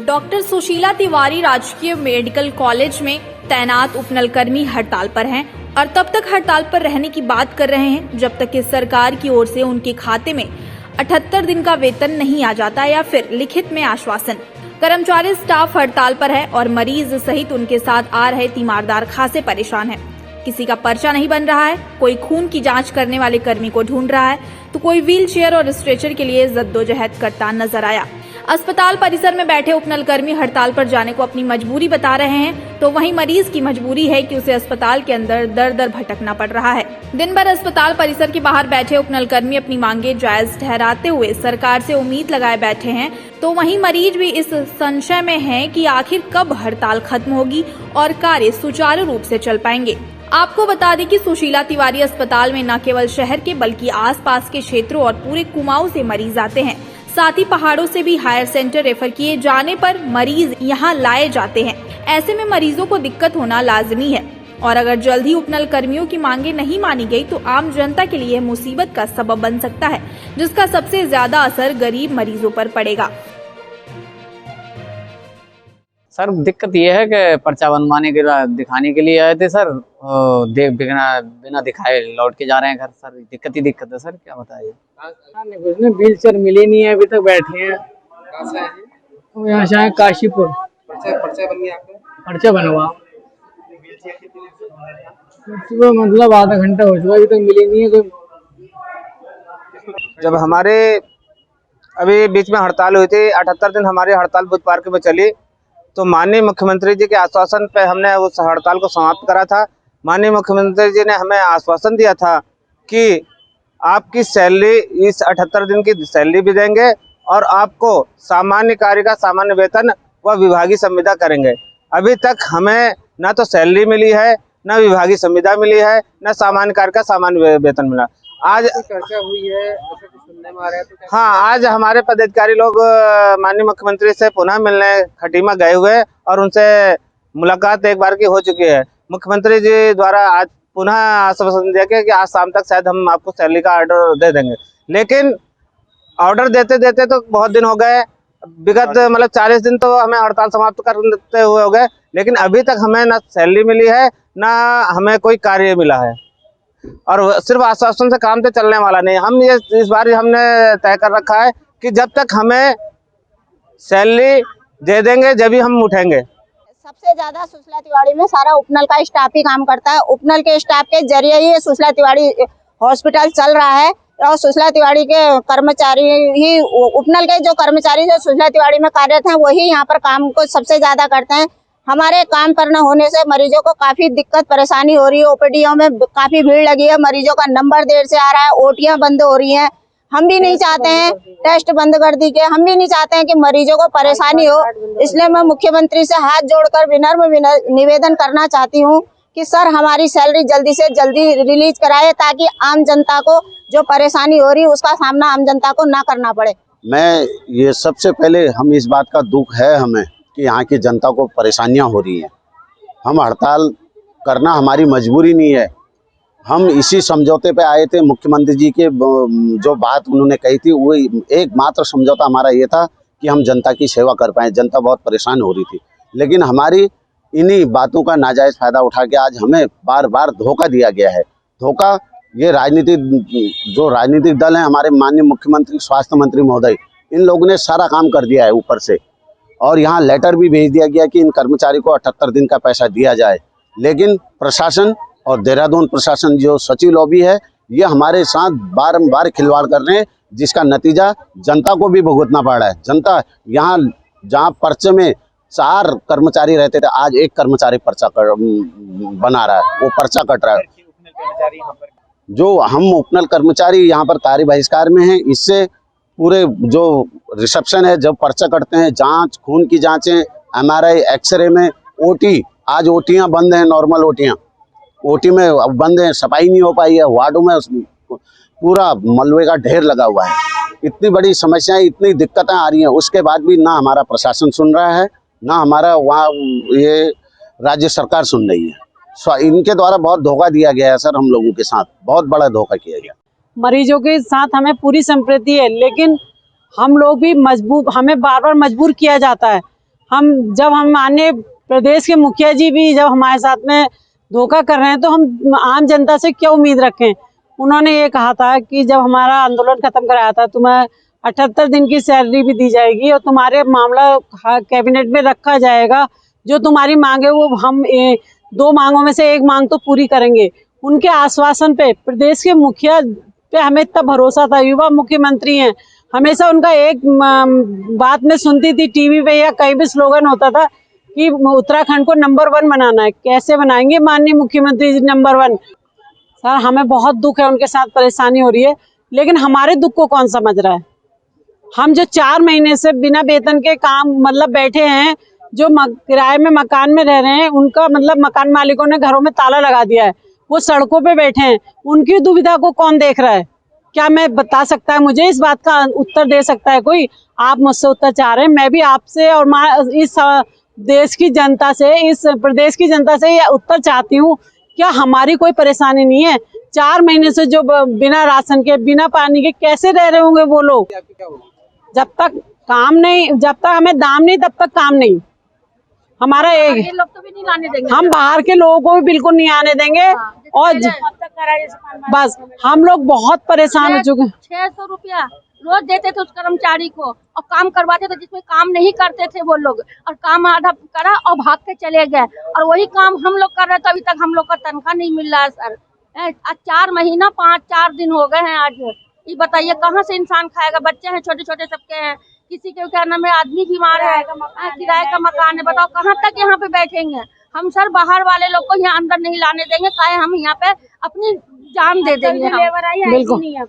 Doctor Sushila Tiwari राजकीय medical college में तैनात उपनलकर्मी हड़ताल पर हैं और तब तक हड़ताल पर रहने की बात कर रहे हैं जब तक कि सरकार की ओर से उनके खाते में 78 दिन का वेतन नहीं आ जाता या फिर लिखित में आश्वासन। कर्मचारी स्टाफ हड़ताल पर है और मरीज सहित उनके साथ आ रहे तीमारदार खासे परेशान हैं। किसी का पर्चा नहीं बन रहा है, कोई खून की जांच करने वाले कर्मी को ढूंढ रहा है तो कोई व्हील चेयर और स्ट्रेचर के लिए जद्दोजहद करता नजर आया। अस्पताल परिसर में बैठे उपनलकर्मी हड़ताल पर जाने को अपनी मजबूरी बता रहे हैं तो वहीं मरीज की मजबूरी है कि उसे अस्पताल के अंदर दर दर भटकना पड़ रहा है। दिन भर अस्पताल परिसर के बाहर बैठे उपनलकर्मी अपनी मांगे जायज ठहराते हुए सरकार से उम्मीद लगाए बैठे हैं तो वहीं मरीज भी इस संशय में है कि आखिर कब हड़ताल खत्म होगी और कार्य सुचारू रूप से चल पाएंगे। आपको बता दें कि सुशीला तिवारी अस्पताल में न केवल शहर के बल्कि आसपास के क्षेत्रों और पूरे कुमाऊं से मरीज आते हैं। साथ ही पहाड़ों से भी हायर सेंटर रेफर किए जाने पर मरीज यहां लाए जाते हैं। ऐसे में मरीजों को दिक्कत होना लाजमी है और अगर जल्द ही उपनल कर्मियों की मांगे नहीं मानी गई तो आम जनता के लिए मुसीबत का सबब बन सकता है, जिसका सबसे ज्यादा असर गरीब मरीजों पर पड़ेगा। सर दिक्कत ये है कि पर्चा बनवाने के दिखाने के लिए आए थे सर, बिना दिखाए लौट के जा रहे हैं घर। सर दिक्कत है सर, क्या बताइए। कुछ नहीं, व्हील चेयर मिली नहीं है, अभी तक बैठे हैं। यहाँ से आए काशीपुर। पर्चा बन गया आपका? पर्चा बनवा सुबह मतलब आधा घंटा हो चुका, अभी तक मिली नहीं है कोई। जब हमारे अभी बीच में हड़ताल हुई थी, 78 दिन हमारी हड़ताल बुध पार्क में चली, तो माननीय मुख्यमंत्री जी के आश्वासन पे हमने उस हड़ताल को समाप्त करा था। माननीय मुख्यमंत्री जी ने हमें आश्वासन दिया था कि आपकी सैलरी इस 78 दिन की सैलरी भी देंगे और आपको सामान्य कार्य का सामान्य वेतन व विभागीय संविदा करेंगे। अभी तक हमें ना तो सैलरी मिली है, ना विभागीय संविदा मिली है, ना सामान्य कार्य का सामान्य वेतन मिला। आज चर्चा हुई है, सुनने में आ रहा है तो हाँ, आज हमारे पदाधिकारी लोग माननीय मुख्यमंत्री से पुनः मिलने खटीमा गए हुए और उनसे मुलाकात एक बार की हो चुकी है। मुख्यमंत्री जी द्वारा आज पुनः आश्वासन दिया कि आज शाम तक शायद हम आपको सैलरी का ऑर्डर दे देंगे, लेकिन ऑर्डर देते देते तो बहुत दिन हो गए। विगत मतलब 40 दिन तो हमें हड़ताल समाप्त करते हुए हो गए, लेकिन अभी तक हमें ना सैलरी मिली है, ना हमें कोई कार्य मिला है और सिर्फ आश्वासन से काम तो चलने वाला नहीं। हम ये इस बार हमने तय कर रखा है कि जब तक हमें सैलरी दे देंगे जब ही हम उठेंगे। सबसे ज्यादा सुशीला तिवारी में सारा उपनल का स्टाफ ही काम करता है। उपनल के स्टाफ के जरिए ही सुशीला तिवारी हॉस्पिटल चल रहा है और सुशीला तिवारी के कर्मचारी ही, उपनल के जो कर्मचारी जो सुशीला तिवारी में कार्यरत हैं वही यहाँ पर काम को सबसे ज्यादा करते हैं। हमारे काम पर न होने से मरीजों को काफी दिक्कत परेशानी हो रही है। ओपीडीओ में काफी भीड़ लगी है, मरीजों का नंबर देर से आ रहा है, ओटियां बंद हो रही हैं। हम भी नहीं चाहते हैं, टेस्ट बंद कर दीजिए, हम भी नहीं चाहते हैं कि मरीजों को परेशानी हो। इसलिए मैं मुख्यमंत्री से हाथ जोड़कर विनम्र निवेदन करना चाहती हूँ कि सर हमारी सैलरी जल्दी से जल्दी रिलीज कराए ताकि आम जनता को जो परेशानी हो रही है उसका सामना आम जनता को ना करना पड़े। मैं ये सबसे पहले हम इस बात का दुख है हमें कि यहाँ की जनता को परेशानियाँ हो रही हैं। हम हड़ताल करना हमारी मजबूरी नहीं है, हम इसी समझौते पे आए थे। मुख्यमंत्री जी के जो बात उन्होंने कही थी वो एकमात्र समझौता हमारा ये था कि हम जनता की सेवा कर पाएँ। जनता बहुत परेशान हो रही थी, लेकिन हमारी इन्हीं बातों का नाजायज़ फ़ायदा उठा के आज हमें बार बार धोखा दिया गया है। धोखा ये जो राजनीतिक दल हैं, हमारे माननीय मुख्यमंत्री स्वास्थ्य मंत्री महोदय, इन लोगों ने सारा काम कर दिया है ऊपर से और यहाँ लेटर भी भेज दिया गया कि इन कर्मचारी को 78 दिन का पैसा दिया जाए। लेकिन प्रशासन और देहरादून प्रशासन जो सचिव लॉबी है, ये हमारे साथ बारंबार खिलवाड़ कर रहे हैं, जिसका नतीजा जनता को भी भुगतना पड़ रहा है। जनता यहाँ जहाँ पर्चे में 4 कर्मचारी रहते थे, आज 1 कर्मचारी पर्चा बना रहा है, वो पर्चा कट रहा है। जो हम उपनल कर्मचारी यहाँ पर कार्य बहिष्कार में हैं, इससे पूरे जो रिसेप्शन है, जब पर्चा कटते हैं, जांच, खून की जांचें, MRI, एक्सरे में, ओटी, आज ओटियां बंद हैं, नॉर्मल ओटी में अब बंद हैं, सफाई नहीं हो पाई है, वार्डों में पूरा मलबे का ढेर लगा हुआ है। इतनी बड़ी समस्याएं, इतनी दिक्कतें आ रही हैं, उसके बाद भी ना हमारा प्रशासन सुन रहा है, ना हमारा वहाँ ये राज्य सरकार सुन रही है। इनके द्वारा बहुत धोखा दिया गया है सर, हम लोगों के साथ बहुत बड़ा धोखा किया गया। मरीजों के साथ हमें पूरी संप्रति है, लेकिन हम लोग भी हमें बार बार मजबूर किया जाता है। जब हम माननीय प्रदेश के मुखिया जी भी जब हमारे साथ में धोखा कर रहे हैं तो हम आम जनता से क्या उम्मीद रखें। उन्होंने ये कहा था कि जब हमारा आंदोलन खत्म कराया था तुम्हें 78 दिन की सैलरी भी दी जाएगी और तुम्हारे मामला कैबिनेट में रखा जाएगा, जो तुम्हारी मांग है वो हम 2 मांगों में से 1 मांग तो पूरी करेंगे। उनके आश्वासन पे प्रदेश के मुखिया पे हमें इतना भरोसा था, युवा मुख्यमंत्री हैं, हमेशा उनका एक बात में सुनती थी टीवी पे या कहीं भी स्लोगन होता था कि उत्तराखंड को नंबर 1 बनाना है। कैसे बनाएंगे माननीय मुख्यमंत्री जी नंबर 1? सर हमें बहुत दुख है, उनके साथ परेशानी हो रही है, लेकिन हमारे दुख को कौन समझ रहा है? हम जो 4 महीने से बिना वेतन के काम मतलब बैठे हैं, जो किराए में मकान में रह रहे हैं, उनका मतलब मकान मालिकों ने घरों में ताला लगा दिया है, वो सड़कों पे बैठे हैं, उनकी दुविधा को कौन देख रहा है? क्या मैं बता सकता है, मुझे इस बात का उत्तर दे सकता है कोई? आप मुझसे उत्तर चाह रहे हैं, मैं भी आपसे और इस देश की जनता से, इस प्रदेश की जनता से ये उत्तर चाहती हूँ। क्या हमारी कोई परेशानी नहीं है? 4 महीने से जो बिना राशन के, बिना पानी के कैसे रह रहे होंगे वो लोग? जब तक हमें दाम नहीं तब तक काम नहीं। हमारा एक लोग तो भी नहीं लाने देंगे, हम बाहर के लोगों को भी बिल्कुल नहीं आने देंगे। और बस हम लोग बहुत परेशान हो चुके हैं। 600 रुपया रोज देते थे उस कर्मचारी को और काम करवाते थे, जिसमें काम नहीं करते थे वो लोग, और काम आधा करा और भाग के चले गए, और वही काम हम लोग कर रहे थे। अभी तक हम लोग का तनख्वाह नहीं मिल रहा है सर। आज 4 महीना 4 दिन हो गए हैं। आज ये बताइए कहाँ से इंसान खाएगा? बच्चे हैं छोटे छोटे सबके हैं, किसी के क्या नाम है, आदमी बीमार है, किराए का मकान है, बताओ कहाँ तक यहाँ पे बैठेंगे हम? सर बाहर वाले लोग को यहाँ अंदर नहीं लाने देंगे, काहे हम यहाँ पे अपनी जान दे देंगे हम। बिल्कुल।